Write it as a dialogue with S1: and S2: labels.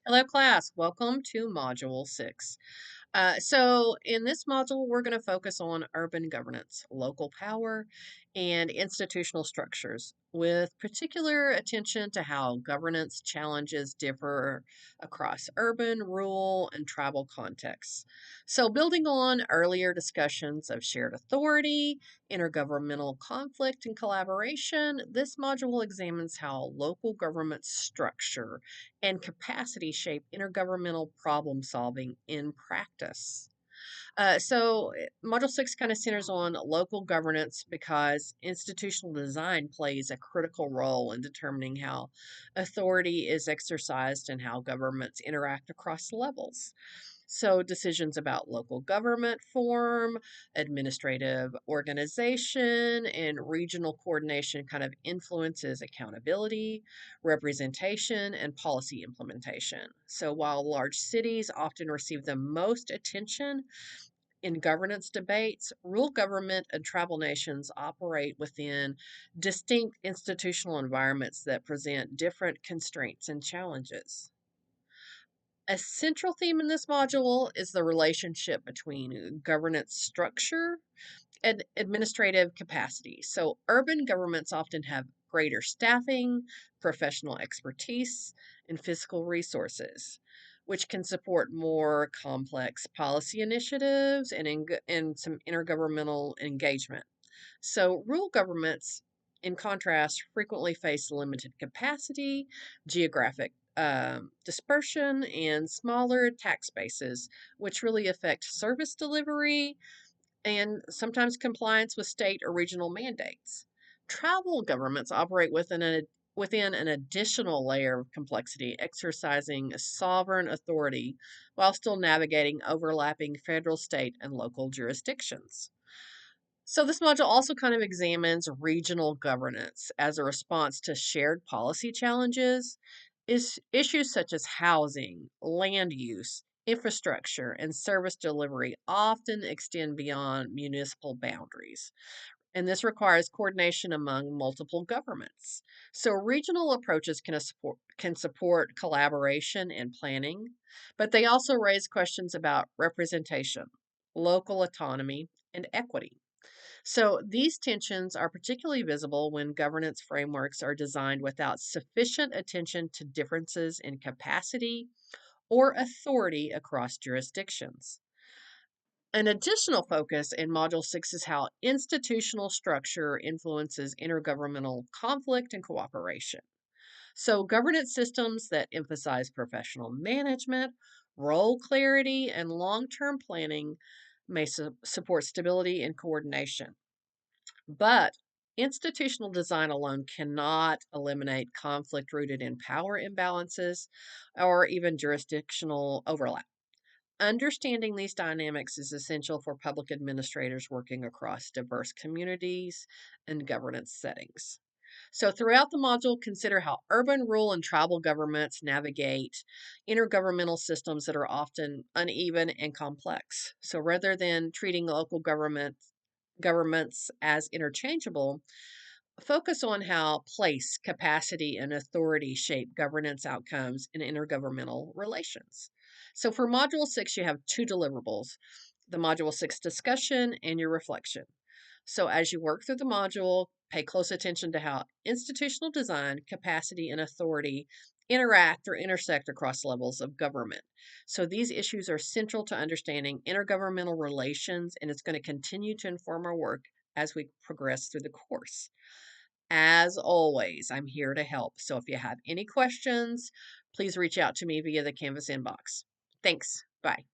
S1: Hello, class. Welcome to Module 6. So, in this module, we're going to focus on urban governance, local power, and institutional structures, with particular attention to how governance challenges differ across urban, rural, and tribal contexts. So, building on earlier discussions of shared authority, intergovernmental conflict, and collaboration, this module examines how local government structure and capacity shape intergovernmental problem solving in practice. Module 6 kind of centers on local governance because institutional design plays a critical role in determining how authority is exercised and how governments interact across levels. So, decisions about local government form, administrative organization, and regional coordination kind of influences accountability, representation, and policy implementation. So, while large cities often receive the most attention in governance debates, rural government and tribal nations operate within distinct institutional environments that present different constraints and challenges. A central theme in this module is the relationship between governance structure and administrative capacity. So, urban governments often have greater staffing, professional expertise, and fiscal resources, which can support more complex policy initiatives and some intergovernmental engagement. So, rural governments, in contrast, frequently face limited capacity, geographic dispersion, and smaller tax bases, which really affect service delivery and sometimes compliance with state or regional mandates. Tribal governments operate within an additional layer of complexity, exercising a sovereign authority while still navigating overlapping federal, state, and local jurisdictions. So, this module also kind of examines regional governance as a response to shared policy challenges. Issues such as housing, land use, infrastructure, and service delivery often extend beyond municipal boundaries. And this requires coordination among multiple governments. So, regional approaches can support collaboration and planning, but they also raise questions about representation, local autonomy, and equity. So, these tensions are particularly visible when governance frameworks are designed without sufficient attention to differences in capacity or authority across jurisdictions. An additional focus in Module 6 is how institutional structure influences intergovernmental conflict and cooperation. So, governance systems that emphasize professional management, role clarity, and long term planning may support stability and coordination. But institutional design alone cannot eliminate conflict rooted in power imbalances or even jurisdictional overlap. Understanding these dynamics is essential for public administrators working across diverse communities and governance settings. So, throughout the module, consider how urban, rural, and tribal governments navigate intergovernmental systems that are often uneven and complex. So, rather than treating local governments as interchangeable, focus on how place, capacity, and authority shape governance outcomes in intergovernmental relations. So for Module 6, you have two deliverables: the Module 6 discussion and your reflection. So as you work through the module, pay close attention to how institutional design, capacity, and authority interact or intersect across levels of government. So these issues are central to understanding intergovernmental relations, and it's going to continue to inform our work as we progress through the course. As always, I'm here to help. So if you have any questions, please reach out to me via the Canvas inbox. Thanks. Bye.